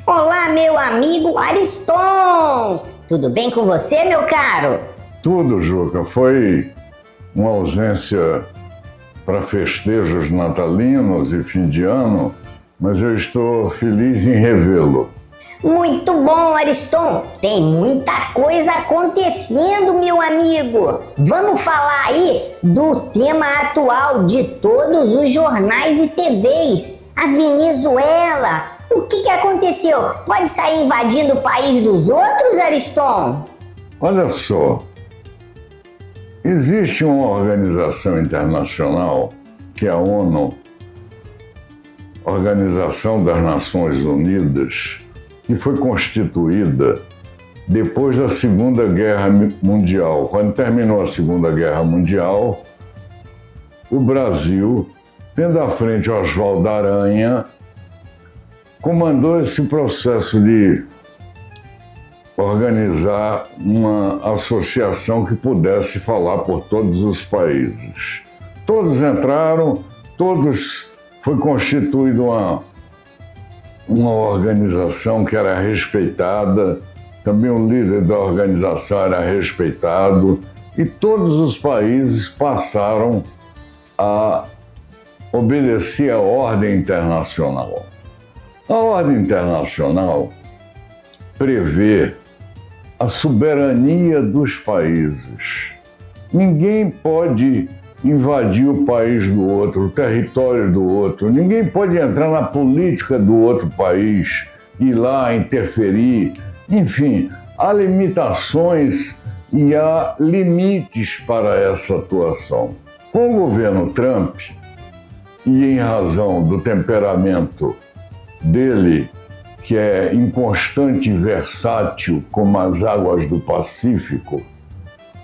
Olá, meu amigo Ariston! Tudo bem com você, meu caro? Tudo, Juca. Foi uma ausência para festejos natalinos e fim de ano, mas eu estou feliz em revê-lo. Muito bom, Ariston! Tem muita coisa acontecendo, meu amigo! Vamos falar aí do tema atual de todos os jornais e TVs, a Venezuela. O que aconteceu? Pode sair invadindo o país dos outros, Ariston? Olha só, existe uma organização internacional que é a ONU, Organização das Nações Unidas, que foi constituída depois da Segunda Guerra Mundial. Quando terminou a Segunda Guerra Mundial, o Brasil, tendo à frente Oswaldo Aranha, comandou esse processo de organizar uma associação que pudesse falar por todos os países. Todos entraram, foi constituída uma organização que era respeitada, também o líder da organização era respeitado, e todos os países passaram a obedecer à ordem internacional. A ordem internacional prevê a soberania dos países. Ninguém pode invadir o país do outro, o território do outro. Ninguém pode entrar na política do outro país, ir lá interferir. Enfim, há limitações e há limites para essa atuação. Com o governo Trump, e em razão do temperamento dele, que é inconstante e versátil como as águas do Pacífico,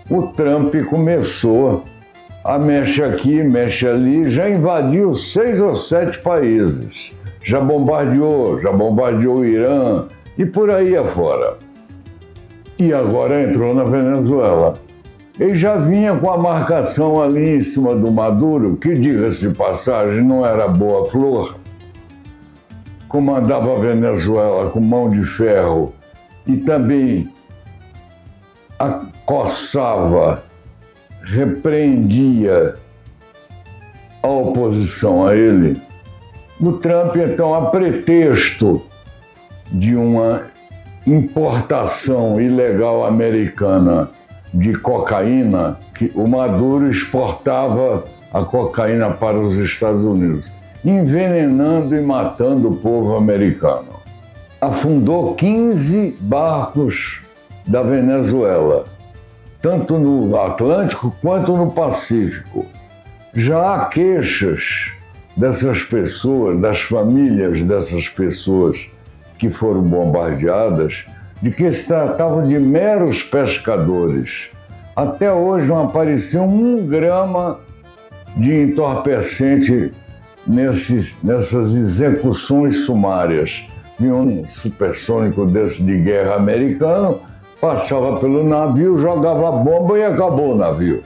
o Trump começou a mexe aqui, mexe ali, já invadiu 6 ou 7 países, já bombardeou o Irã e por aí afora. E agora entrou na Venezuela. Ele já vinha com a marcação ali em cima do Maduro, que, diga-se de passagem, não era boa flor, comandava a Venezuela com mão de ferro e também acossava, repreendia a oposição a ele. O Trump, então, a pretexto de uma importação ilegal americana de cocaína, que o Maduro exportava a cocaína para os Estados Unidos, envenenando e matando o povo americano. Afundou 15 barcos da Venezuela, tanto no Atlântico quanto no Pacífico. Já há queixas dessas pessoas, das famílias dessas pessoas que foram bombardeadas, de que se tratavam de meros pescadores. Até hoje não apareceu 1 grama de entorpecente nessas execuções sumárias. Vinha um supersônico desse de guerra americano, passava pelo navio, jogava bomba e acabou o navio.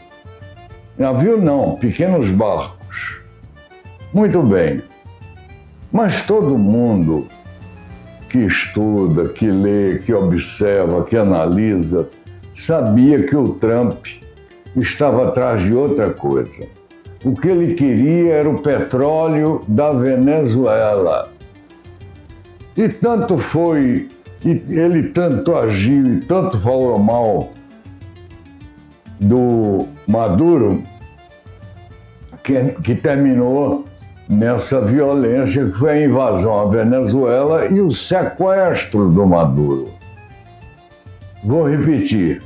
Navio não, pequenos barcos. Muito bem. Mas todo mundo que estuda, que lê, que observa, que analisa, sabia que o Trump estava atrás de outra coisa. O que ele queria era o petróleo da Venezuela. E tanto foi, e ele tanto agiu e tanto falou mal do Maduro, que terminou nessa violência que foi a invasão à Venezuela e o sequestro do Maduro. Vou repetir,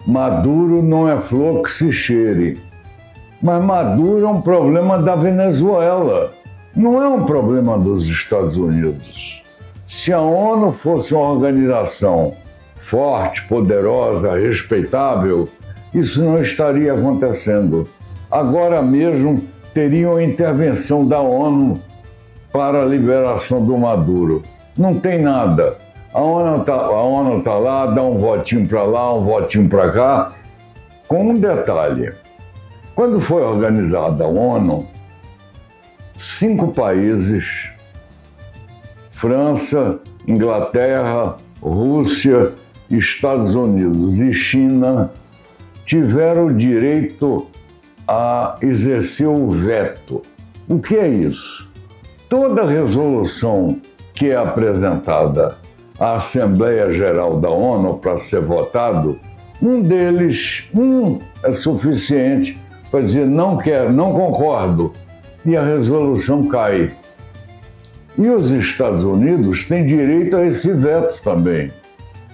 Maduro não é flor que se cheire, mas Maduro é um problema da Venezuela, não é um problema dos Estados Unidos. Se a ONU fosse uma organização forte, poderosa, respeitável, isso não estaria acontecendo. Agora mesmo teria uma intervenção da ONU para a liberação do Maduro. Não tem nada. A ONU tá lá, dá um votinho para lá, um votinho para cá, com um detalhe. Quando foi organizada a ONU, 5 países, França, Inglaterra, Rússia, Estados Unidos e China, tiveram o direito a exercer o veto. O que é isso? Toda resolução que é apresentada à Assembleia Geral da ONU para ser votado, um é suficiente para dizer não quero, não concordo, e a resolução cai. E os Estados Unidos têm direito a esse veto também.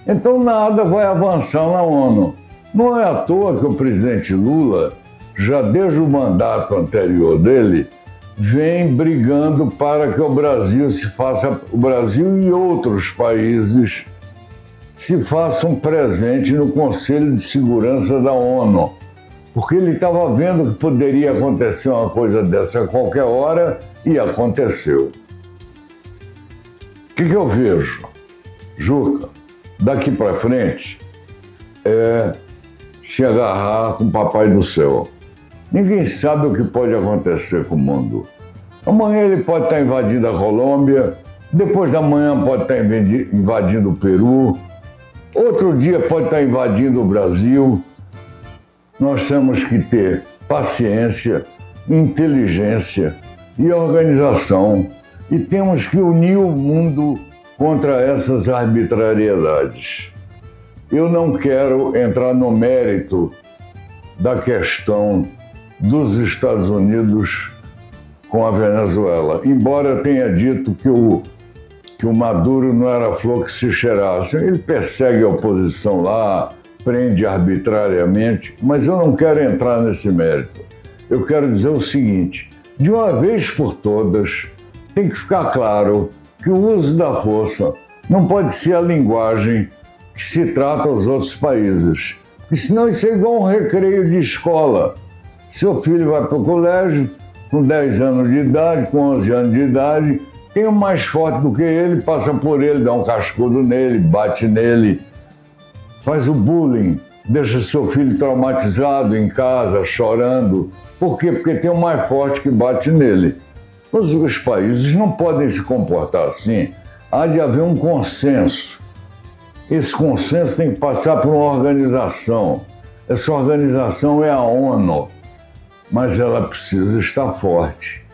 Então nada vai avançar na ONU. Não é à toa que o presidente Lula, já desde o mandato anterior dele, vem brigando para que o Brasil e outros países se façam presente no Conselho de Segurança da ONU. Porque ele estava vendo que poderia acontecer uma coisa dessa a qualquer hora e aconteceu. O que eu vejo, Juca, daqui para frente, é se agarrar com o Papai do Céu. Ninguém sabe o que pode acontecer com o mundo. Amanhã ele pode estar invadindo a Colômbia, depois da manhã pode estar invadindo o Peru, outro dia pode estar invadindo o Brasil. Nós temos que ter paciência, inteligência e organização e temos que unir o mundo contra essas arbitrariedades. Eu não quero entrar no mérito da questão dos Estados Unidos com a Venezuela, embora eu tenha dito que o Maduro não era flor que se cheirasse. Ele persegue a oposição lá, prende arbitrariamente, mas eu não quero entrar nesse mérito. Eu quero dizer o seguinte, de uma vez por todas, tem que ficar claro que o uso da força não pode ser a linguagem que se trata aos outros países, porque senão isso é igual um recreio de escola. Seu filho vai para o colégio com 10 anos de idade, com 11 anos de idade, tem um mais forte do que ele, passa por ele, dá um cascudo nele, bate nele, faz o bullying, deixa seu filho traumatizado em casa, chorando. Por quê? Porque tem um mais forte que bate nele. Mas os países não podem se comportar assim. Há de haver um consenso. Esse consenso tem que passar por uma organização. Essa organização é a ONU, mas ela precisa estar forte.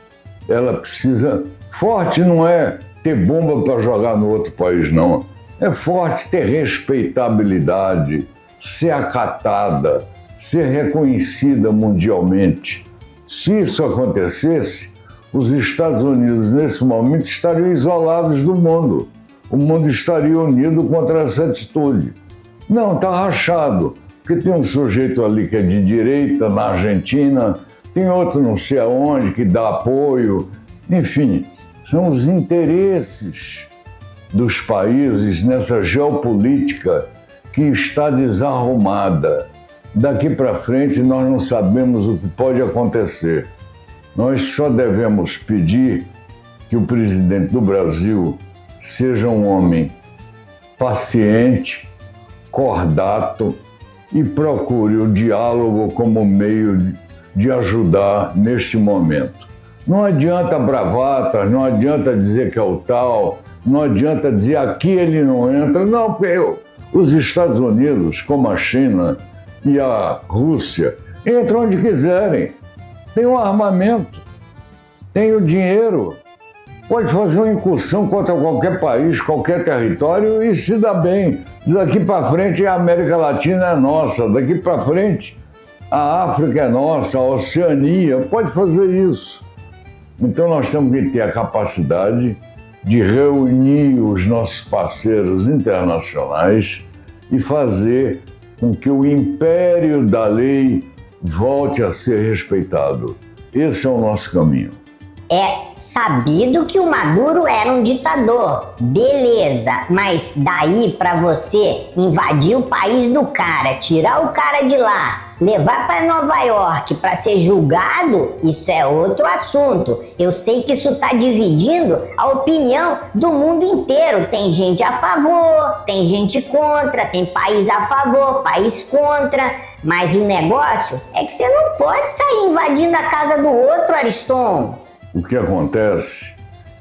Ela precisa... Forte não é ter bomba para jogar no outro país, não. É forte ter respeitabilidade, ser acatada, ser reconhecida mundialmente. Se isso acontecesse, os Estados Unidos, nesse momento, estariam isolados do mundo. O mundo estaria unido contra essa atitude. Não, está rachado, porque tem um sujeito ali que é de direita, na Argentina, tem outro não sei aonde que dá apoio. Enfim, são os interesses dos países nessa geopolítica que está desarrumada. Daqui para frente nós não sabemos o que pode acontecer. Nós só devemos pedir que o presidente do Brasil seja um homem paciente, cordato e procure o diálogo como meio de ajudar neste momento. Não adianta bravatas, não adianta dizer que é o tal, não adianta dizer aqui ele não entra, não, porque os Estados Unidos, como a China e a Rússia, entram onde quiserem. Tem o armamento, tem o dinheiro, pode fazer uma incursão contra qualquer país, qualquer território e se dá bem. Daqui para frente a América Latina é nossa, daqui para frente a África é nossa, a Oceania, pode fazer isso. Então nós temos que ter a capacidade de reunir os nossos parceiros internacionais e fazer com que o império da lei volte a ser respeitado. Esse é o nosso caminho. É sabido que o Maduro era um ditador, beleza, mas daí pra você invadir o país do cara, tirar o cara de lá, levar pra Nova York pra ser julgado, isso é outro assunto. Eu sei que isso tá dividindo a opinião do mundo inteiro. Tem gente a favor, tem gente contra, tem país a favor, país contra. Mas o negócio é que você não pode sair invadindo a casa do outro, Ariston. O que acontece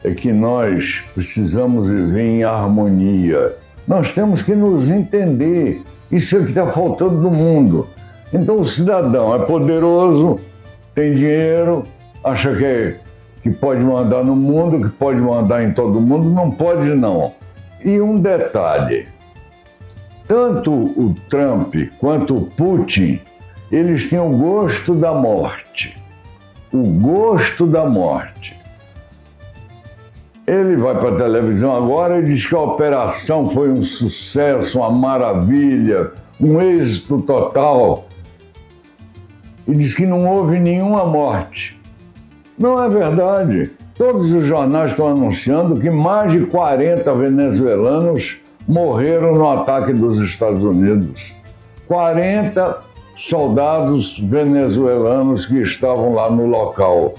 é que nós precisamos viver em harmonia. Nós temos que nos entender. Isso é o que está faltando no mundo. Então o cidadão é poderoso, tem dinheiro, acha que pode mandar no mundo, que pode mandar em todo mundo. Não pode, não. E um detalhe, tanto o Trump quanto o Putin, eles têm o gosto da morte. O gosto da morte. Ele vai para a televisão agora e diz que a operação foi um sucesso, uma maravilha, um êxito total. E diz que não houve nenhuma morte. Não é verdade. Todos os jornais estão anunciando que mais de 40 venezuelanos morreram no ataque dos Estados Unidos. 40 soldados venezuelanos que estavam lá no local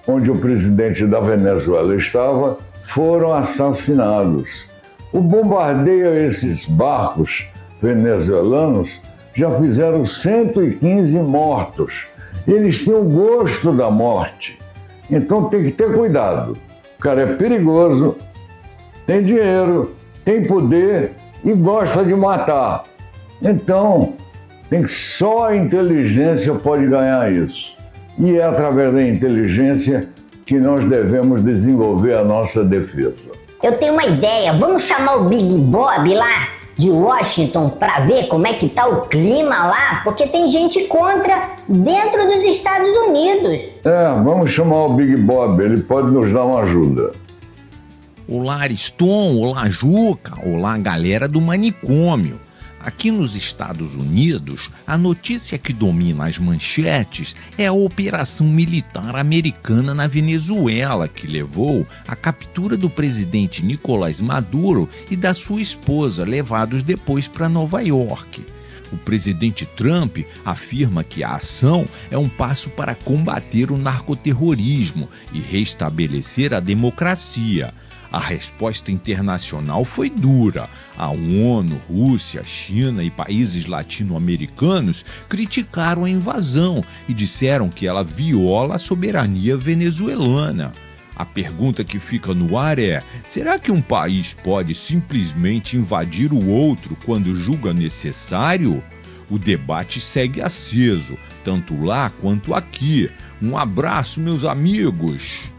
onde o presidente da Venezuela estava foram assassinados. O bombardeio a esses barcos venezuelanos já fizeram 115 mortos. Eles têm o gosto da morte. Então tem que ter cuidado. O cara é perigoso, tem dinheiro, tem poder e gosta de matar. Então, só a inteligência pode ganhar isso. E é através da inteligência que nós devemos desenvolver a nossa defesa. Eu tenho uma ideia, vamos chamar o Big Bob lá de Washington para ver como é que tá o clima lá, porque tem gente contra dentro dos Estados Unidos. Vamos chamar o Big Bob, ele pode nos dar uma ajuda. Olá, Ariston, olá, Juca, olá, galera do manicômio. Aqui nos Estados Unidos, a notícia que domina as manchetes é a operação militar americana na Venezuela, que levou à captura do presidente Nicolás Maduro e da sua esposa, levados depois para Nova York. O presidente Trump afirma que a ação é um passo para combater o narcoterrorismo e restabelecer a democracia. A resposta internacional foi dura. A ONU, Rússia, China e países latino-americanos criticaram a invasão e disseram que ela viola a soberania venezuelana. A pergunta que fica no ar é: será que um país pode simplesmente invadir o outro quando julga necessário? O debate segue aceso, tanto lá quanto aqui. Um abraço, meus amigos!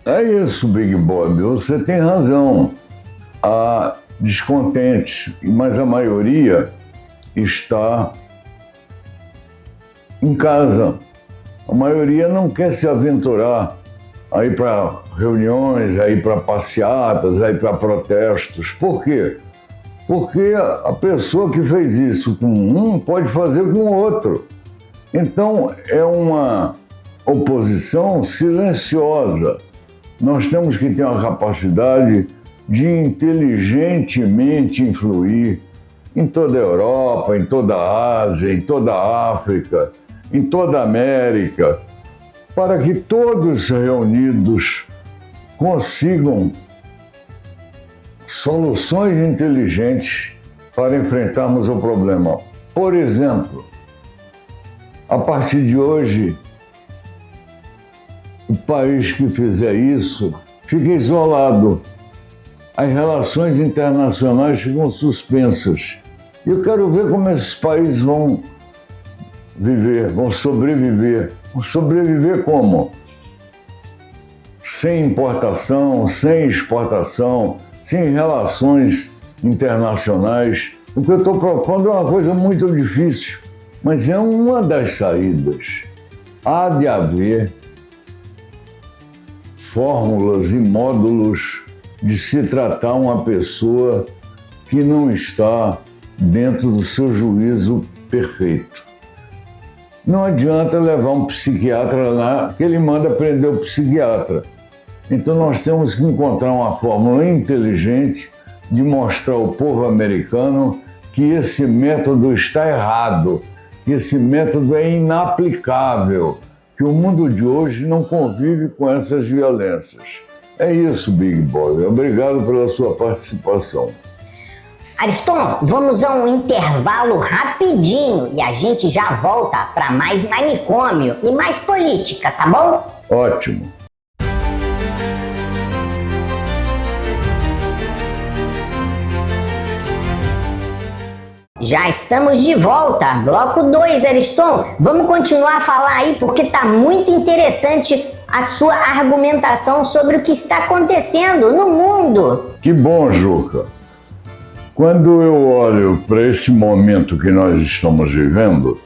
É isso, Big Bob, você tem razão. Há descontentes, mas a maioria está em casa. A maioria não quer se aventurar a ir para reuniões, a ir para passeatas, a ir para protestos. Por quê? Porque a pessoa que fez isso com um pode fazer com o outro. Então, é uma oposição silenciosa. Nós temos que ter uma capacidade de inteligentemente influir em toda a Europa, em toda a Ásia, em toda a África, em toda a América, para que todos reunidos consigam soluções inteligentes para enfrentarmos o problema. Por exemplo, a partir de hoje, o país que fizer isso fica isolado. As relações internacionais ficam suspensas. E eu quero ver como esses países vão viver, vão sobreviver. Vão sobreviver como? Sem importação, sem exportação, sem relações internacionais. O que eu estou propondo é uma coisa muito difícil, mas é uma das saídas. Há de haver fórmulas e módulos de se tratar uma pessoa que não está dentro do seu juízo perfeito. não adianta levar um psiquiatra lá, que ele manda prender o psiquiatra. Então nós temos que encontrar uma fórmula inteligente de mostrar ao povo americano que esse método está errado, que esse método é inaplicável, que o mundo de hoje não convive com essas violências. É isso, Big Boy. Obrigado pela sua participação. Ariston, vamos a um intervalo rapidinho e a gente já volta para mais manicômio e mais política, tá bom? Ótimo. Já estamos de volta, bloco 2, Ariston. Vamos continuar a falar aí porque tá muito interessante a sua argumentação sobre o que está acontecendo no mundo. Que bom, Juca. Quando eu olho para esse momento que nós estamos vivendo,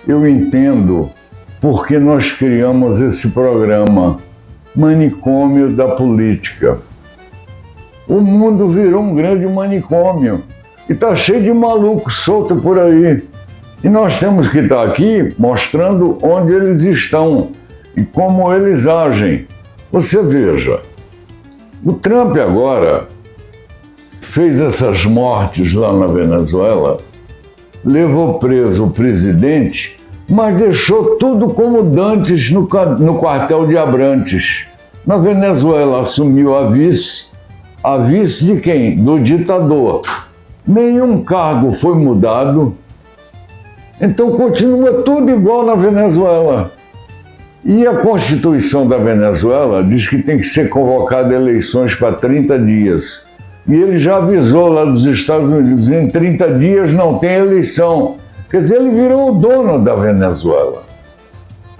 eu entendo porque nós criamos esse programa Manicômio da Política. O mundo virou um grande manicômio. E está cheio de maluco solto por aí. E nós temos que estar aqui mostrando onde eles estão e como eles agem. Você veja, o Trump agora fez essas mortes lá na Venezuela, levou preso o presidente, mas deixou tudo como dantes no quartel de Abrantes. Na Venezuela assumiu a vice de quem? Do ditador. Nenhum cargo foi mudado, então continua tudo igual na Venezuela. E a Constituição da Venezuela diz que tem que ser convocada eleições para 30 dias. E ele já avisou lá dos Estados Unidos, em 30 dias não tem eleição. Quer dizer, ele virou o dono da Venezuela.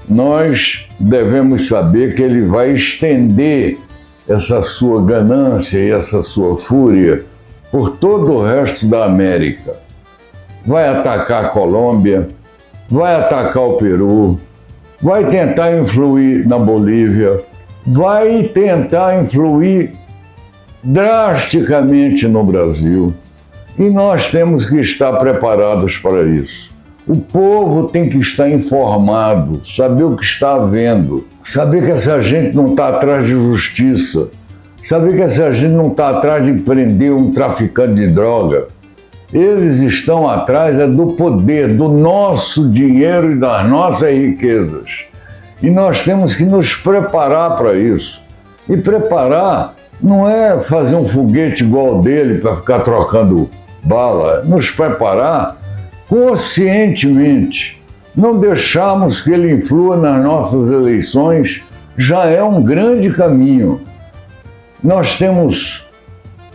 Nós devemos saber que ele vai estender essa sua ganância e essa sua fúria por todo o resto da América. Vai atacar a Colômbia, vai atacar o Peru, vai tentar influir na Bolívia, vai tentar influir drasticamente no Brasil. E nós temos que estar preparados para isso. O povo tem que estar informado, saber o que está havendo, saber que essa gente não está atrás de justiça, saber que essa gente não está atrás de prender um traficante de droga. Eles estão atrás do poder, do nosso dinheiro e das nossas riquezas. E nós temos que nos preparar para isso. E preparar não é fazer um foguete igual ao dele para ficar trocando bala. Nos preparar conscientemente. Não deixarmos que ele influa nas nossas eleições já é um grande caminho. Nós temos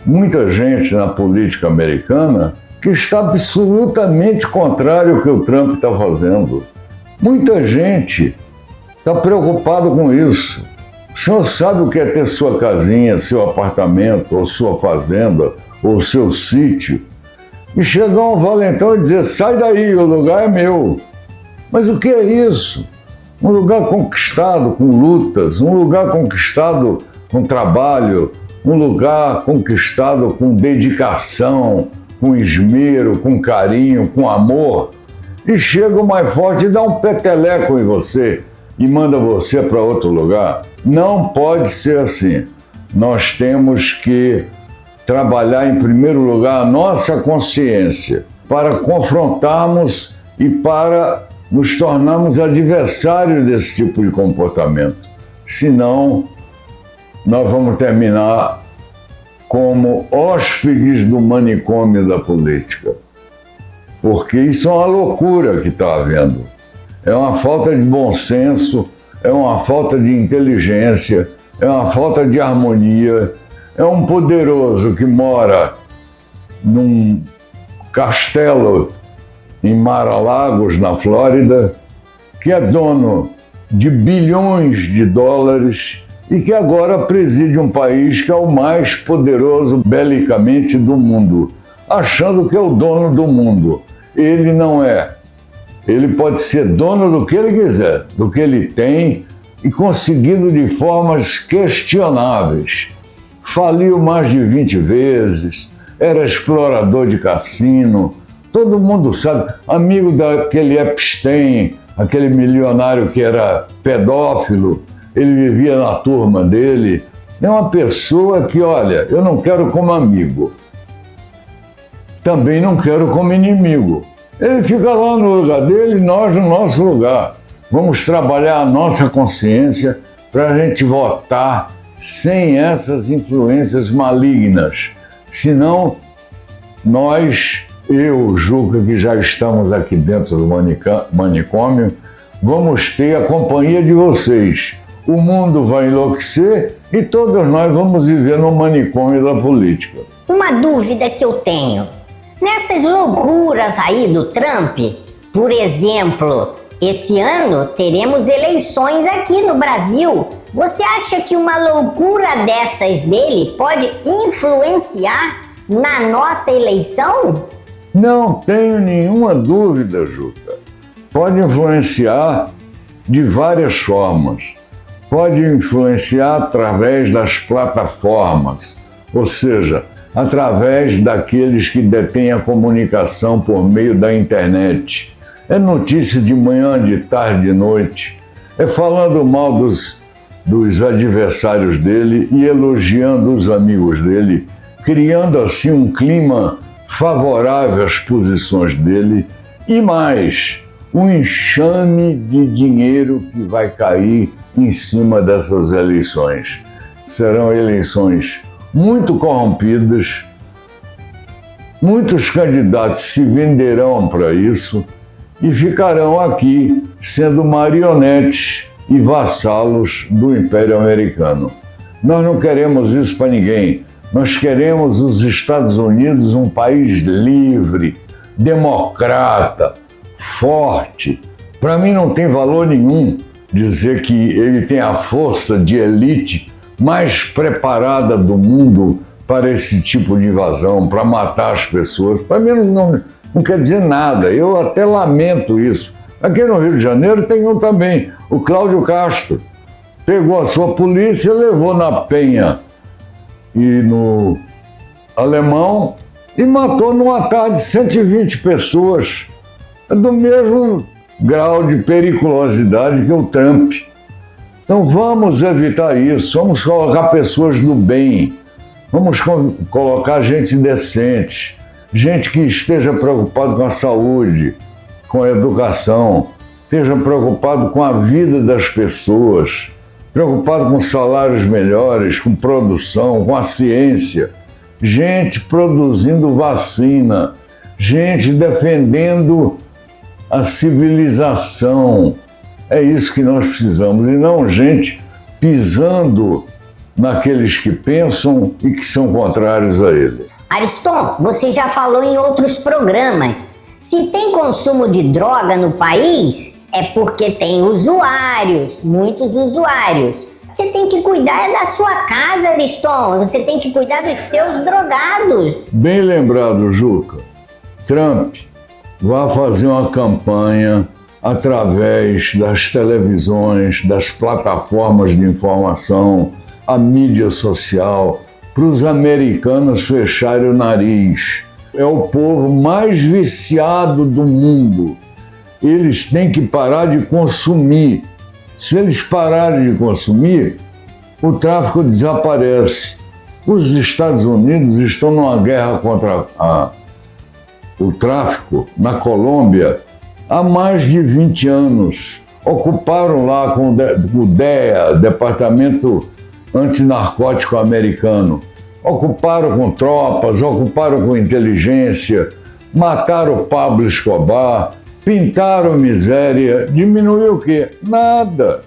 muita gente na política americana que está absolutamente contrário ao que o Trump está fazendo. Muita gente está preocupada com isso. O senhor sabe o que é ter sua casinha, seu apartamento, ou sua fazenda, ou seu sítio, e chegar um valentão e dizer, sai daí, o lugar é meu. Mas o que é isso? Um lugar conquistado com lutas, um lugar conquistado com trabalho, um lugar conquistado com dedicação, com esmero, com carinho, com amor. E chega o mais forte e dá um peteleco em você e manda você para outro lugar. Não pode ser assim. Nós temos que trabalhar em primeiro lugar a nossa consciência para confrontarmos e para nos tornarmos adversários desse tipo de comportamento. Senão, nós vamos terminar como hóspedes do manicômio da política. Porque isso é uma loucura que está havendo. É uma falta de bom senso, é uma falta de inteligência, é uma falta de harmonia. É um poderoso que mora num castelo em Mar-a-Lagos, na Flórida, que é dono de bilhões de dólares e que agora preside um país que é o mais poderoso belicamente do mundo, achando que é o dono do mundo. Ele não é. Ele pode ser dono do que ele quiser, do que ele tem e conseguido de formas questionáveis. Faliu mais de 20 vezes, era explorador de cassino, todo mundo sabe, amigo daquele Epstein, aquele milionário que era pedófilo, ele vivia na turma dele. É uma pessoa que, olha, eu não quero como amigo, também não quero como inimigo. Ele fica lá no lugar dele, nós no nosso lugar. Vamos trabalhar a nossa consciência para a gente votar sem essas influências malignas. Senão, nós, eu, Juca, que já estamos aqui dentro do manicômio, vamos ter a companhia de vocês. O mundo vai enlouquecer e todos nós vamos viver no manicômio da política. Uma dúvida que eu tenho. Nessas loucuras aí do Trump, por exemplo, esse ano teremos eleições aqui no Brasil. Você acha que uma loucura dessas dele pode influenciar na nossa eleição? Não tenho nenhuma dúvida, Juca. Pode influenciar de várias formas. Pode influenciar através das plataformas, ou seja, através daqueles que detêm a comunicação por meio da internet. É notícia de manhã, de tarde, de noite. É falando mal dos adversários dele e elogiando os amigos dele, criando assim um clima favorável às posições dele e mais, um enxame de dinheiro que vai cair em cima dessas eleições. Serão eleições muito corrompidas, muitos candidatos se venderão para isso e ficarão aqui sendo marionetes e vassalos do Império Americano. Nós não queremos isso para ninguém. Nós queremos os Estados Unidos um país livre, democrata, forte. Para mim não tem valor nenhum dizer que ele tem a força de elite mais preparada do mundo para esse tipo de invasão, para matar as pessoas. Para mim não quer dizer nada, eu até lamento isso. Aqui no Rio de Janeiro tem um também, o Cláudio Castro. Pegou a sua polícia, levou na Penha e no Alemão e matou numa tarde 120 pessoas, do mesmo grau de periculosidade que o Trump. Então vamos evitar isso, vamos colocar pessoas do bem, vamos colocar gente decente, gente que esteja preocupada com a saúde, com a educação, esteja preocupado com a vida das pessoas, preocupado com salários melhores, com produção, com a ciência, gente produzindo vacina, gente defendendo a civilização. É isso que nós precisamos, e não gente pisando naqueles que pensam e que são contrários a ele. Ariston, você já falou em outros programas. Se tem consumo de droga no país, é porque tem usuários, muitos usuários. Você tem que cuidar da sua casa, Ariston. Você tem que cuidar dos seus drogados. Bem lembrado, Juca. Trump vai fazer uma campanha através das televisões, das plataformas de informação, a mídia social, para os americanos fecharem o nariz. É o povo mais viciado do mundo. Eles têm que parar de consumir. Se eles pararem de consumir, o tráfico desaparece. Os Estados Unidos estão numa guerra contra o tráfico na Colômbia há mais de 20 anos. Ocuparam lá com o DEA, Departamento Antinarcótico Americano. Ocuparam com tropas, ocuparam com inteligência, mataram o Pablo Escobar, pintaram miséria. Diminuiu o quê? Nada.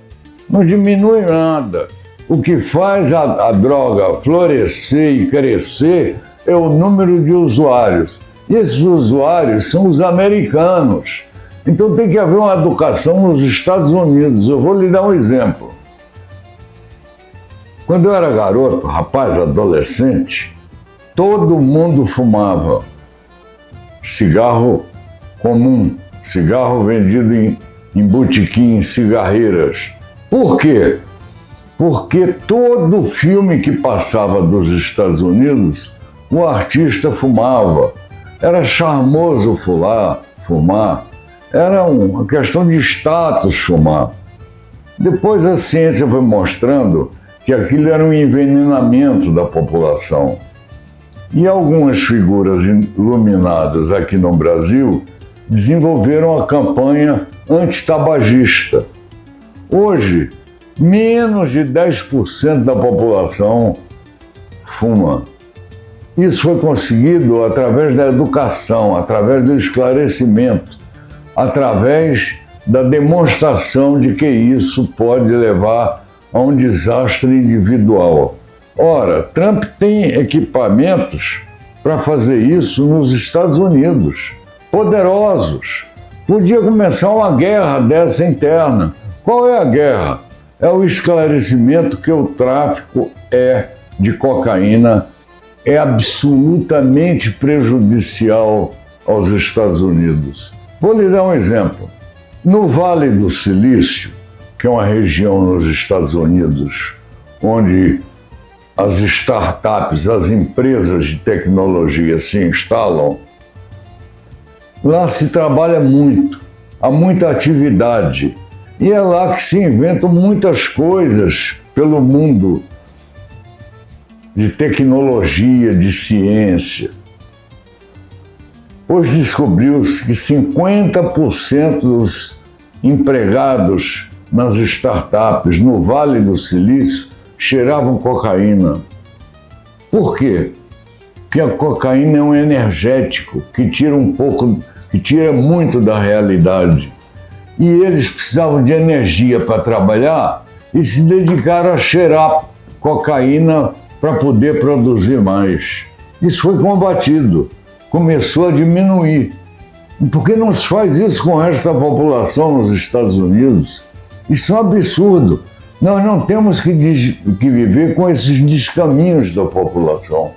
Não diminui nada. O que faz a droga florescer e crescer é o número de usuários. E esses usuários são os americanos. Então tem que haver uma educação nos Estados Unidos. Eu vou lhe dar um exemplo. Quando eu era garoto, rapaz, adolescente, todo mundo fumava cigarro comum, cigarro vendido em botequim, cigarreiras. Por quê? Porque todo filme que passava dos Estados Unidos, o artista fumava. Era charmoso fumar. Era uma questão de status fumar. Depois a ciência foi mostrando que aquilo era um envenenamento da população. E algumas figuras iluminadas aqui no Brasil desenvolveram a campanha antitabagista. Hoje, menos de 10% da população fuma. Isso foi conseguido através da educação, através do esclarecimento, através da demonstração de que isso pode levar a um desastre individual. Ora, Trump tem equipamentos para fazer isso nos Estados Unidos, poderosos. Podia começar uma guerra dessa interna. Qual é a guerra? É o esclarecimento que o tráfico de cocaína é absolutamente prejudicial aos Estados Unidos. Vou lhe dar um exemplo. No Vale do Silício, que é uma região nos Estados Unidos onde as startups, as empresas de tecnologia se instalam, lá se trabalha muito, há muita atividade. E é lá que se inventam muitas coisas pelo mundo de tecnologia, de ciência. Hoje descobriu-se que 50% dos empregados nas startups no Vale do Silício cheiravam cocaína. Por quê? Porque a cocaína é um energético que tira muito da realidade. E eles precisavam de energia para trabalhar e se dedicaram a cheirar cocaína para poder produzir mais. Isso foi combatido, começou a diminuir. Por que não se faz isso com o resto da população nos Estados Unidos? Isso é um absurdo. Nós não temos que viver com esses descaminhos da população.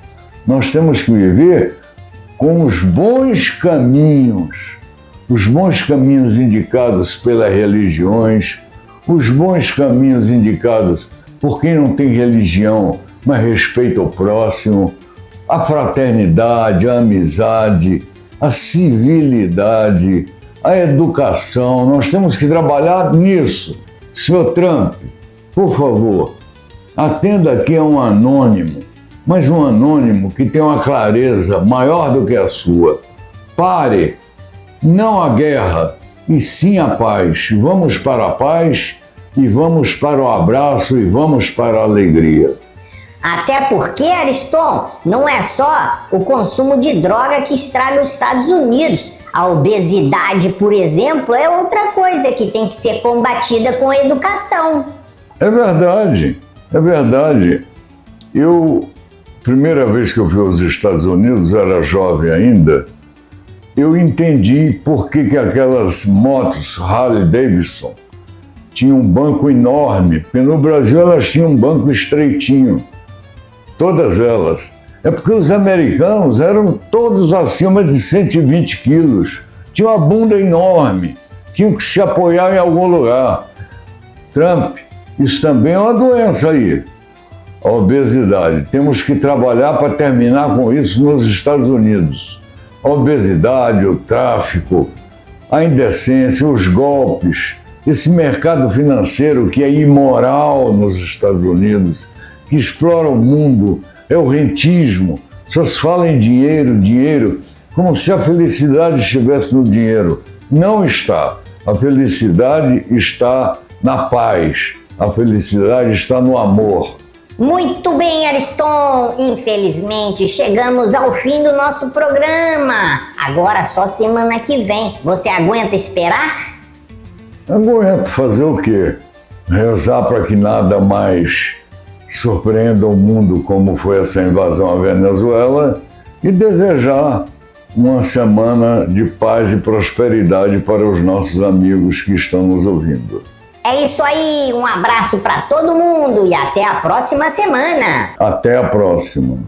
Nós temos que viver com os bons caminhos indicados pelas religiões, os bons caminhos indicados por quem não tem religião, mas respeita o próximo, a fraternidade, a amizade, a civilidade, a educação. Nós temos que trabalhar nisso. Senhor Trump, por favor, atenda aqui a um anônimo, mas um anônimo que tem uma clareza maior do que a sua. Pare, não a guerra, e sim a paz. Vamos para a paz, e vamos para o abraço, e vamos para a alegria. Até porque, Ariston, não é só o consumo de droga que estraga os Estados Unidos. A obesidade, por exemplo, é outra coisa que tem que ser combatida com a educação. É verdade. Primeira vez que eu fui aos Estados Unidos, eu era jovem ainda, eu entendi por que aquelas motos Harley Davidson tinham um banco enorme, porque no Brasil elas tinham um banco estreitinho. Todas elas. É porque os americanos eram todos acima de 120 quilos. Tinham uma bunda enorme. Tinham que se apoiar em algum lugar. Trump, isso também é uma doença aí. A obesidade. Temos que trabalhar para terminar com isso nos Estados Unidos. A obesidade, o tráfico, a indecência, os golpes, esse mercado financeiro que é imoral nos Estados Unidos, que explora o mundo, é o rentismo. Só se fala em dinheiro, como se a felicidade estivesse no dinheiro. Não está. A felicidade está na paz. A felicidade está no amor. Muito bem, Ariston. Infelizmente, chegamos ao fim do nosso programa. Agora só semana que vem. Você aguenta esperar? Aguento. Fazer o quê? Rezar para que nada mais surpreenda o mundo como foi essa invasão à Venezuela e desejar uma semana de paz e prosperidade para os nossos amigos que estão nos ouvindo. É isso aí, um abraço para todo mundo e até a próxima semana. Até a próxima.